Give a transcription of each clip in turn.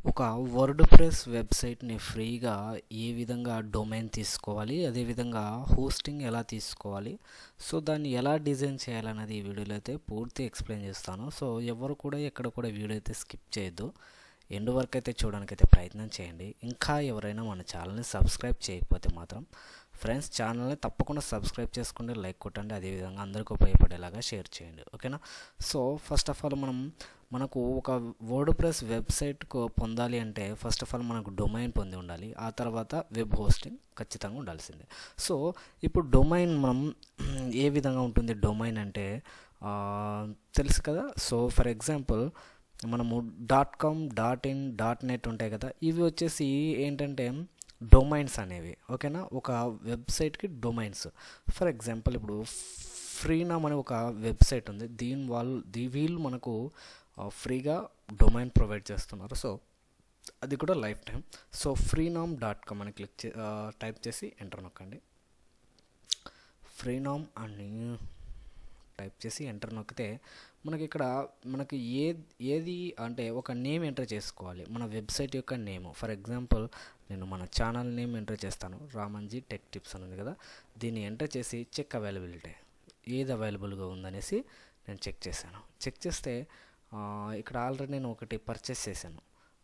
ఒక word press వెబ్సైట్ని ఫ్రీగా ఏ విధంగా డొమైన్ తీసుకోవాలి, అదేవిధంగా హోస్టింగ్ ఎలా తీసుకోవాలి, సో దాన్ని ఎలా డిజైన్ చేయాలన్నది ఈ వీడియోలో అయితే పూర్తి ఎక్స్ప్లెయిన్ చేస్తాను. సో ఎవరు కూడా ఎక్కడ కూడా వీడియో అయితే స్కిప్ చేయొద్దు, ఎండ్ వరకు అయితే చూడడానికి అయితే ప్రయత్నం చేయండి. ఇంకా ఎవరైనా మన ఛానల్ని సబ్స్క్రైబ్ చేయకపోతే మాత్రం ఫ్రెండ్స్ ఛానల్ని తప్పకుండా సబ్స్క్రైబ్ చేసుకోండి, లైక్ కొట్టండి, అదేవిధంగా అందరికీ ఉపయోగపడేలాగా షేర్ చేయండి, ఓకేనా. సో ఫస్ట్ ఆఫ్ ఆల్ మనకు ఒక వర్డ్ ప్రెస్ వెబ్సైట్ పొందాలి అంటే ఫస్ట్ ఆఫ్ ఆల్ మనకు డొమైన్ పొంది ఉండాలి, ఆ తర్వాత వెబ్ హోస్టింగ్ ఖచ్చితంగా ఉండాల్సిందే. సో ఇప్పుడు డొమైన్ మనం ఏ విధంగా ఉంటుంది డొమైన్ అంటే తెలుసు కదా. సో ఫర్ ఎగ్జాంపుల్ మనము .com .in .net ఉంటాయి కదా, ఇవి వచ్చేసి ఏంటంటే డొమైన్స్ అనేవి, ఓకేనా. ఒక వెబ్సైట్కి డొమైన్స్. ఫర్ ఎగ్జాంపుల్ ఇప్పుడు ఫ్రీనామ్ అనే ఒక వెబ్సైట్ ఉంది, వీళ్ళు మనకు ఫ్రీగా డొమైన్ ప్రొవైడ్ చేస్తున్నారు. సో అది కూడా లైఫ్ టైం. సో freenom.com అని టైప్ చేసి ఎంటర్ నొక్కండి. ఫ్రీనామ్ అని టైప్ చేసి ఎంటర్ నొక్కితే మనకి ఏది అంటే ఒక నేమ్ ఎంటర్ చేసుకోవాలి, మన వెబ్సైట్ యొక్క నేమ్. ఫర్ ఎగ్జాంపుల్ నేను మన ఛానల్ నేమ్ ఎంటర్ చేస్తాను, ramanjitechtips అని ఉంది కదా, దీన్ని ఎంటర్ చేసి చెక్ అవైలబిలిటీ ఏది అవైలబుల్గా ఉందనేసి నేను చెక్ చేశాను. చెక్ చేస్తే ఇక్కడ ఆల్రెడీ నేను ఒకటి పర్చేస్ చేశాను,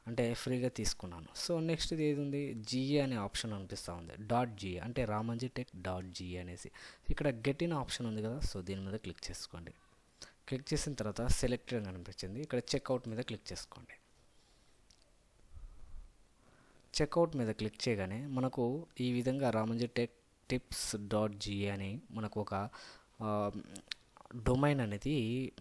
అంటే ఫ్రీగా తీసుకున్నాను. సో నెక్స్ట్ ఇది ఏది ఉంది, జిఏ అనే ఆప్షన్ అనిపిస్తూ ఉంది, .ga అంటే ramanjitech.ga అనేసి. ఇక్కడ గెట్ ఇన్ ఆప్షన్ ఉంది కదా, సో దీని మీద క్లిక్ చేసుకోండి. క్లిక్ చేసిన తర్వాత సెలెక్టెడ్ అని అనిపించింది, ఇక్కడ చెక్అవుట్ మీద క్లిక్ చేసుకోండి. చెక్అవుట్ మీద క్లిక్ చేయగానే మనకు ఈ విధంగా ramanjitechtips.ga అని మనకు ఒక డొమైన్ అనేది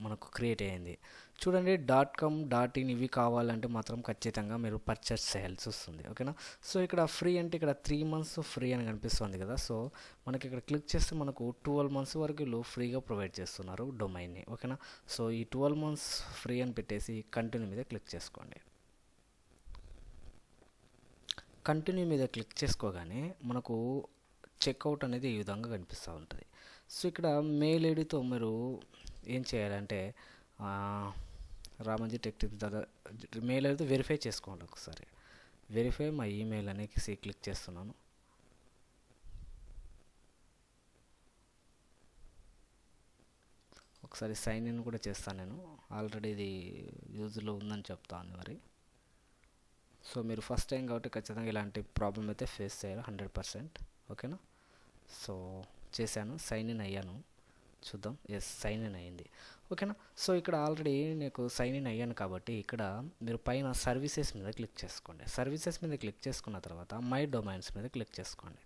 మనకు క్రియేట్ అయ్యింది. చూడండి .com .in ఇవి కావాలంటే మాత్రం ఖచ్చితంగా మీరు పర్చేస్ చేయాల్సి వస్తుంది, ఓకేనా. సో ఇక్కడ ఫ్రీ అంటే ఇక్కడ 3 months ఫ్రీ అని కనిపిస్తుంది కదా, సో మనకి ఇక్కడ క్లిక్ చేస్తే మనకు 12 months వరకు వీళ్ళు ఫ్రీగా ప్రొవైడ్ చేస్తున్నారు డొమైన్ని, ఓకేనా. సో ఈ 12 months ఫ్రీ అని పెట్టేసి కంటిన్యూ మీద క్లిక్ చేసుకోండి. కంటిన్యూ మీద క్లిక్ చేసుకోగానే మనకు చెక్అవుట్ అనేది ఈ విధంగా కనిపిస్తూ ఉంటుంది. సో ఇక్కడ మెయిల్ ఐడితో మీరు ఏం చేయాలంటే ramanjitechtips మెయిల్ ఐడితో వెరిఫై చేసుకోండి. ఒకసారి వెరిఫై మై ఈమెయిల్ అనేసి క్లిక్ చేస్తున్నాను. ఒకసారి సైన్ ఇన్ కూడా చేస్తాను, నేను ఆల్రెడీ ఇది యూజ్లో ఉందని చెప్తాను మరి. సో మీరు ఫస్ట్ టైం కాబట్టి ఖచ్చితంగా ఇలాంటి ప్రాబ్లం అయితే ఫేస్ చేయాలి 100%, ఓకేనా. సో చేశాను, సైన్ ఇన్ అయ్యాను, చూద్దాం. ఎస్, సైన్ ఇన్ అయ్యింది, ఓకేనా. సో ఇక్కడ ఆల్రెడీ నాకు సైన్ ఇన్ అయ్యాను కాబట్టి ఇక్కడ మీరు పైన సర్వీసెస్ మీద క్లిక్ చేసుకోండి. సర్వీసెస్ మీద క్లిక్ చేసుకున్న తర్వాత మై డొమైన్స్ మీద క్లిక్ చేసుకోండి.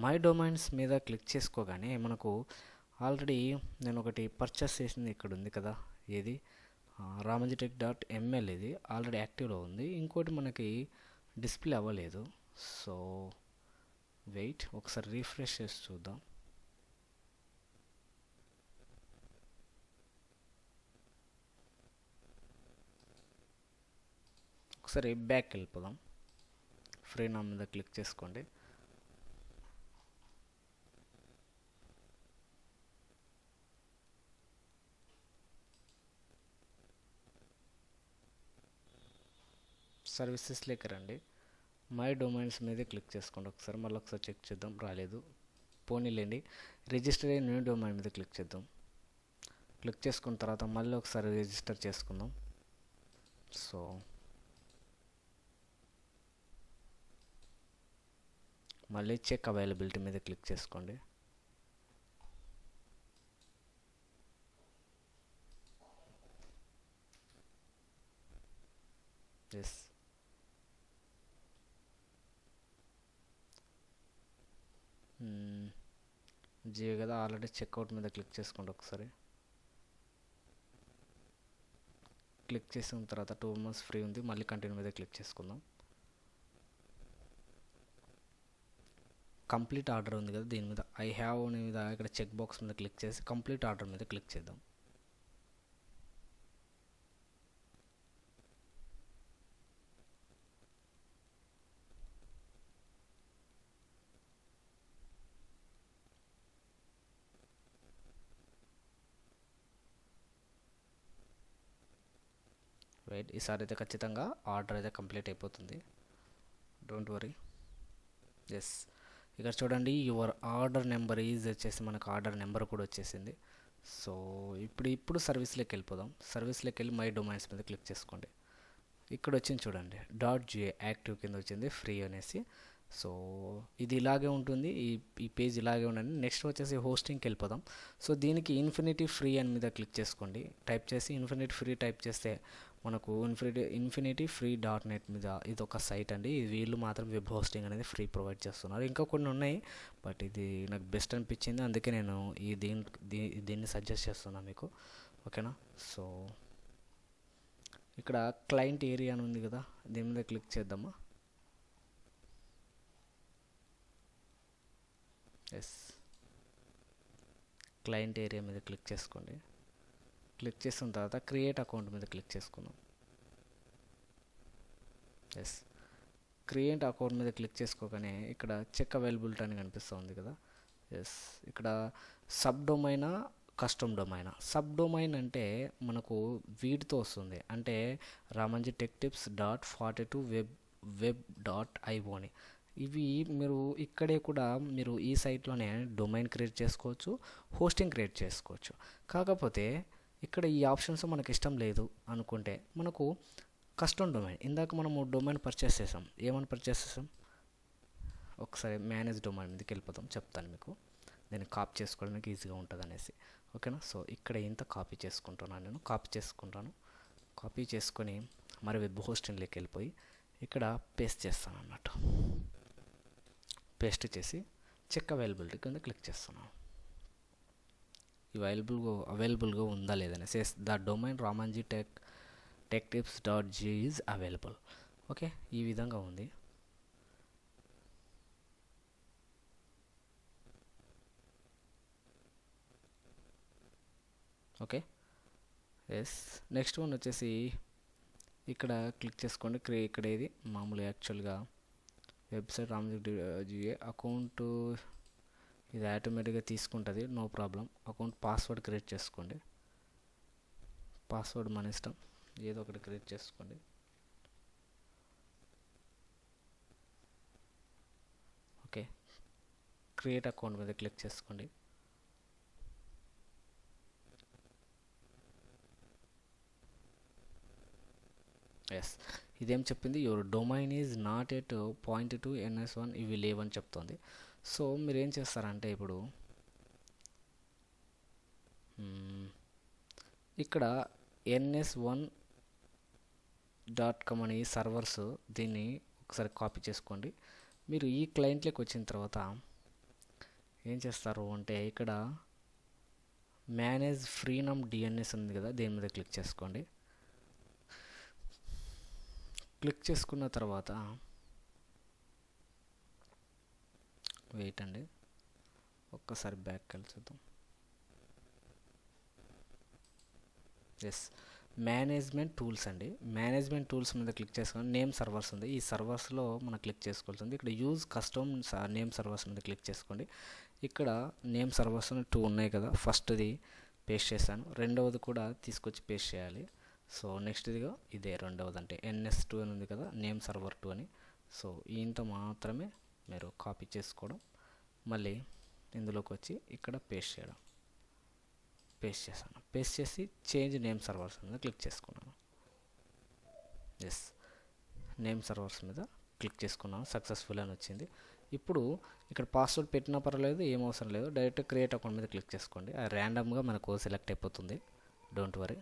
మై డొమైన్స్ మీద క్లిక్ చేసుకోగానే మనకు ఆల్రెడీ నేను ఒకటి పర్చేస్ చేసింది ఇక్కడ ఉంది కదా, ఏది ramanjitech.ml, ఇది ఆల్రెడీ యాక్టివ్లో ఉంది. ఇంకోటి మనకి డిస్ప్లే అవ్వలేదు. సో వెయిట్, ఒకసారి రీఫ్రెష్ చేసి చూద్దాం. ఒకసారి బ్యాక్ వెళ్ళిపోదాం. ఫ్రీనామ్ మీద క్లిక్ చేసుకోండి. సర్వీసెస్లోకి రండి, మై డొమైన్స్ మీద క్లిక్ చేసుకోండి. ఒకసారి మళ్ళీ ఒకసారి చెక్ చేద్దాం, రాలేదు, పోనీలేండి. రిజిస్టర్ అయ్యే న్యూ డొమైన్ మీద క్లిక్ చేద్దాం. క్లిక్ చేసుకున్న తర్వాత మళ్ళీ ఒకసారి రిజిస్టర్ చేసుకుందాం. సో మళ్ళీ చెక్ అవైలబిలిటీ మీద క్లిక్ చేసుకోండి. ఎస్, జియో కదా, ఆల్రెడీ చెక్అవుట్ మీద క్లిక్ చేసుకోండి. ఒకసారి క్లిక్ చేసిన తర్వాత 2 months ఫ్రీ ఉంది, మళ్ళీ కంటిన్యూ మీద క్లిక్ చేసుకుందాం. కంప్లీట్ ఆర్డర్ ఉంది కదా, దీని మీద ఐ హ్యావ్ అనే మీద ఇక్కడ చెక్ బాక్స్ మీద క్లిక్ చేసి కంప్లీట్ ఆర్డర్ మీద క్లిక్ చేద్దాం. వెయిట్, ఈసారి అయితే ఖచ్చితంగా ఆర్డర్ అయితే కంప్లీట్ అయిపోతుంది, డోంట్ వరీ. ఎస్, ఇక్కడ చూడండి యువర్ ఆర్డర్ నెంబర్ ఈజ్ వచ్చేసి మనకు ఆర్డర్ నెంబర్ కూడా వచ్చేసింది. సో ఇప్పుడు సర్వీస్లోకి వెళ్ళిపోదాం. సర్వీస్లోకి వెళ్ళి మై డొమైన్స్ మీద క్లిక్ చేసుకోండి. ఇక్కడ వచ్చింది చూడండి, .ga యాక్టివ్ కింద వచ్చింది ఫ్రీ అనేసి. సో ఇది ఇలాగే ఉంటుంది, ఈ పేజ్ ఇలాగే ఉండండి. నెక్స్ట్ వచ్చేసి హోస్టింగ్కి వెళ్ళిపోదాం. సో దీనికి ఇన్ఫినిటీ ఫ్రీ అని మీద క్లిక్ చేసుకోండి. టైప్ చేసి ఇన్ఫినిటీ ఫ్రీ టైప్ చేస్తే మనకు ఇన్ఫినిటీ ఫ్రీ .net మీద ఇది ఒక సైట్ అండి. వీళ్ళు మాత్రం వెబ్ హోస్టింగ్ అనేది ఫ్రీ ప్రొవైడ్ చేస్తున్నారు. ఇంకా కొన్ని ఉన్నాయి, బట్ ఇది నాకు బెస్ట్ అనిపించింది, అందుకే నేను దీన్ని సజెస్ట్ చేస్తున్నాను మీకు, ఓకేనా. సో ఇక్కడ క్లయింట్ ఏరియా అని ఉంది కదా, దీని మీద క్లిక్ చేద్దామా. ఎస్, క్లయింట్ ఏరియా మీద క్లిక్ చేసుకోండి. క్లిక్ చేసిన తర్వాత క్రియేట్ అకౌంట్ మీద క్లిక్ చేసుకుందాం. ఎస్, క్రియేట్ అకౌంట్ మీద క్లిక్ చేసుకోగానే ఇక్కడ చెక్ అవైలబిలిటీ అని కనిపిస్తుంది కదా. ఎస్, ఇక్కడ సబ్ డొమైనా కస్టమ్ డొమైనా. సబ్ డొమైన్ అంటే మనకు వీటితో వస్తుంది, అంటే ramanjitechtips.42web.io అని. ఇవి మీరు ఇక్కడే కూడా మీరు ఈ సైట్లోనే డొమైన్ క్రియేట్ చేసుకోవచ్చు, హోస్టింగ్ క్రియేట్ చేసుకోవచ్చు. కాకపోతే ఇక్కడ ఈ ఆప్షన్స్ మనకి ఇష్టం లేదు అనుకుంటే మనకు కస్టమ్ డొమైన్, ఇందాక మనము డొమైన్ పర్చేస్ చేసాం, ఏమని పర్చేస్ చేసాం, ఒకసారి మేనేజ్ డొమైన్ మీదకి వెళ్ళిపోతాం, చెప్తాను మీకు, నేను కాపీ చేసుకోవడానికి ఈజీగా ఉంటుంది అనేసి, ఓకేనా. సో ఇక్కడ ఇంత కాపీ చేసుకుంటున్నాను, నేను కాపీ చేసుకొని మరి వెబ్ హోస్టింగ్లోకి వెళ్ళిపోయి ఇక్కడ పేస్ట్ చేస్తాను అన్నట్టు. పేస్ట్ చేసి చెక్ అవైలబిలిటీ కింద క్లిక్ చేస్తున్నాను. అవైలబుల్గా ఉందా లేదని says the domain ramanjitechtips.ga is available. Okay, ఈ విధంగా ఉంది. ఓకే, ఎస్, నెక్స్ట్ వన్ వచ్చేసి ఇక్కడ క్లిక్ చేసుకోండి. ఇక్కడ ఇది మామూలు యాక్చువల్గా వెబ్సైట్ ramanjitechtips.ga అకౌంట్ ఇది ఆటోమేటిక్గా తీసుకుంటుంది, no problem. Account password create చేసుకోండి. పాస్వర్డ్ మన ఇష్టం, ఏదో ఒకటి క్రియేట్ చేసుకోండి. ఓకే, క్రియేట్ అకౌంట్ మీద క్లిక్ చేసుకోండి. ఎస్, ఇదేం చెప్పింది, your domain is not at .2 NS1 ఇవి లేవని చెప్తుంది. సో మీరు ఏం చేస్తారంటే ఇప్పుడు ఇక్కడ NS1.com అని సర్వర్స్, దీన్ని ఒకసారి కాపీ చేసుకోండి. మీరు ఈ క్లయింట్లోకి వచ్చిన తర్వాత ఏం చేస్తారు అంటే ఇక్కడ మేనేజ్ ఫ్రీనమ్ DNS ఉంది కదా, దీని మీద క్లిక్ చేసుకోండి. క్లిక్ చేసుకున్న తర్వాత వెయిట్ అండి, ఒక్కసారి బ్యాక్ కలిసిద్దాం. ఎస్, మేనేజ్మెంట్ టూల్స్ అండి. మేనేజ్మెంట్ టూల్స్ మీద క్లిక్ చేసుకొని నేమ్ సర్వర్స్ ఉంది, ఈ సర్వర్స్లో మనం క్లిక్ చేసుకోవాల్సింది. ఇక్కడ యూజ్ కస్టమ్ నేమ్ సర్వర్స్ మీద క్లిక్ చేసుకోండి. ఇక్కడ నేమ్ సర్వర్స్ 2 ఉన్నాయి కదా, ఫస్ట్ది పేస్ట్ చేశాను, రెండవది కూడా తీసుకొచ్చి పేస్ట్ చేయాలి. సో నెక్స్ట్ ఇదిగా ఇదే రెండవది, అంటే NS2 అని ఉంది కదా, నేమ్ సర్వర్ 2 అని. సో ఇంత మాత్రమే మీరు కాపీ చేసుకోవడం, మళ్ళీ ఇందులోకి వచ్చి ఇక్కడ పేస్ట్ చేయడం. పేస్ట్ చేశాను, పేస్ట్ చేసి చేంజ్ నేమ్ సర్వర్స్ మీద క్లిక్ చేసుకున్నాను. ఎస్, నేమ్ సర్వర్స్ మీద క్లిక్ చేసుకున్నాను, సక్సెస్ఫుల్ అని వచ్చింది. ఇప్పుడు ఇక్కడ పాస్వర్డ్ పెట్టినా పర్వాలేదు, ఏం అవసరం లేదు, డైరెక్ట్ క్రియేట్ అకౌంట్ మీద క్లిక్ చేసుకోండి. అది ర్యాండమ్గా మనకు సెలెక్ట్ అయిపోతుంది, డోంట్ వరీ.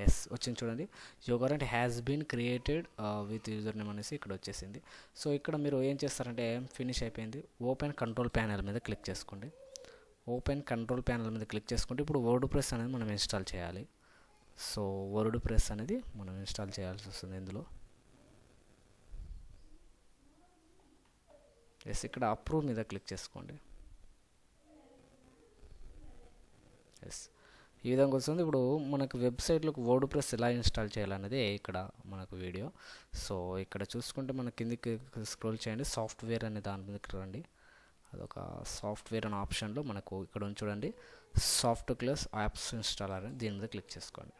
ఎస్, వచ్చింది చూడండి, your current has been created with user name అనేసి ఇక్కడ వచ్చేసింది. సో ఇక్కడ మీరు ఏం చేస్తారంటే ఫినిష్ అయిపోయింది, ఓపెన్ కంట్రోల్ ప్యానెల్ మీద క్లిక్ చేసుకోండి. ఓపెన్ కంట్రోల్ ప్యానెల్ మీద క్లిక్ చేసుకుంటే ఇప్పుడు WordPress అనేది మనం ఇన్స్టాల్ చేయాలి. సో WordPress అనేది మనం ఇన్స్టాల్ చేయాల్సి వస్తుంది ఇందులో. ఎస్, ఇక్కడ అప్రూవ్ మీద క్లిక్ చేసుకోండి. ఎస్, ఈ విధంగా వస్తుంది. ఇప్పుడు మనకు వెబ్సైట్లోకి వర్డ్ ప్రెస్ ఎలా ఇన్స్టాల్ చేయాలనేది ఇక్కడ మనకు వీడియో. సో ఇక్కడ చూసుకుంటే మన కిందికి స్క్రోల్ చేయండి, సాఫ్ట్వేర్ అనే దాని మీదకి రండి. అదొక సాఫ్ట్వేర్ అనే ఆప్షన్లో మనకు ఇక్కడ ఉంది చూడండి, సాఫ్ట్ క్లాస్ యాప్స్ ఇన్స్టాలర్ అని, దీని మీద క్లిక్ చేసుకోండి.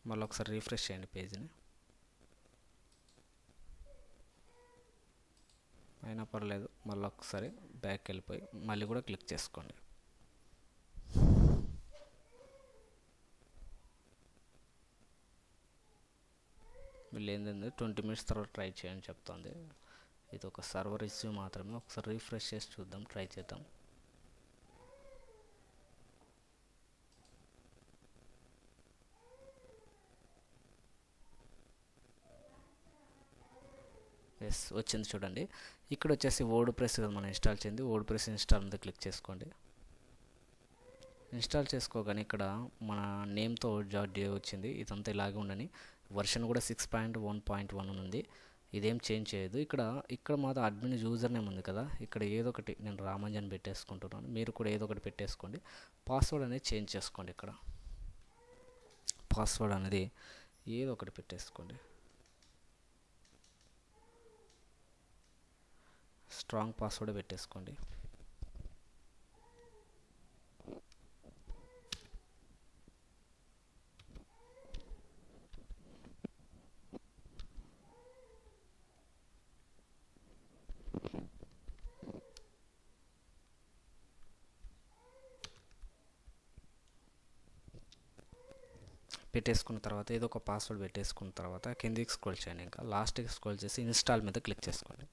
మళ్ళీ ఒకసారి రీఫ్రెష్ చేయండి పేజ్ని. అయినా పర్లేదు, మళ్ళీ ఒకసారి బ్యాక్ వెళ్ళిపోయి మళ్ళీ కూడా క్లిక్ చేసుకోండి. వీళ్ళు ఏంటంటే 20 minutes తర్వాత ట్రై చేయని చెప్తుంది. ఇది ఒక సర్వర్ ఇష్యూ మాత్రమే. ఒకసారి రీఫ్రెష్ చేసి చూద్దాం, ట్రై చేద్దాం. ఎస్, వచ్చింది చూడండి. ఇక్కడ వచ్చేసి వర్డ్ ప్రెస్ మనం ఇన్స్టాల్ చేయండి. వర్డ్ ప్రెస్ ఇన్స్టాల్ మీద క్లిక్ చేసుకోండి. ఇన్స్టాల్ చేసుకోగానే ఇక్కడ మన నేమ్తో .j వచ్చింది. ఇదంతా ఇలాగే ఉండని. వర్షన్ కూడా 6.1.1 ఉంది. ఇదేం చేంజ్ చేయదు. ఇక్కడ మాత్రం అడ్మిన్ యూజర్ నేమ్ ఉంది కదా, ఇక్కడ ఏదో ఒకటి నేను రామంజన్ పెట్టేసుకుంటున్నాను. మీరు కూడా ఏదో ఒకటి పెట్టేసుకోండి. పాస్వర్డ్ అనేది చేంజ్ చేసుకోండి. ఇక్కడ పాస్వర్డ్ అనేది ఏదో ఒకటి పెట్టేసుకోండి. స్ట్రాంగ్ పాస్వర్డ్ పెట్టేసుకోండి. పెట్టేసుకున్న తర్వాత ఏదో ఒక పాస్వర్డ్ పెట్టేసుకున్న తర్వాత కిందికి స్క్రోల్ చేయండి. ఇంకా లాస్ట్కి స్క్రోల్ చేసి ఇన్స్టాల్ మీద క్లిక్ చేసుకోండి.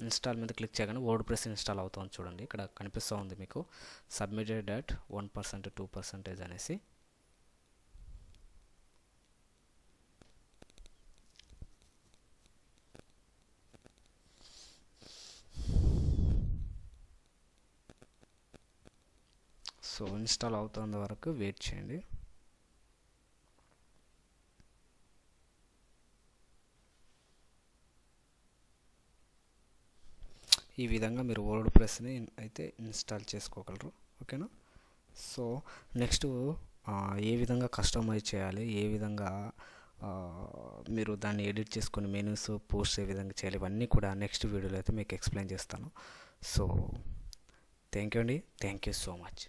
ఇన్స్టాల్ మీద క్లిక్ చేయగానే వర్డ్ ప్రెస్ ఇన్స్టాల్ అవుతుంది చూడండి. ఇక్కడ కనిపిస్తూ ఉంది మీకు సబ్మిటెడ్ అట్ 1% 2% అనేసి. సో ఇన్స్టాల్ అవుతున్న వరకు వెయిట్ చేయండి. ఈ విధంగా మీరు వర్డ్ ప్రెస్ని అయితే ఇన్స్టాల్ చేసుకోగలరు. ఓకేనా. సో నెక్స్ట్ ఏ విధంగా కస్టమైజ్ చేయాలి, ఏ విధంగా మీరు దాన్ని ఎడిట్ చేసుకొని మెనూస్ పోస్ట్ ఏ విధంగా చేయాలి, ఇవన్నీ కూడా నెక్స్ట్ వీడియోలో అయితే మీకు ఎక్స్ప్లెయిన్ చేస్తాను. సో థ్యాంక్ యూ అండి. Thank you so much.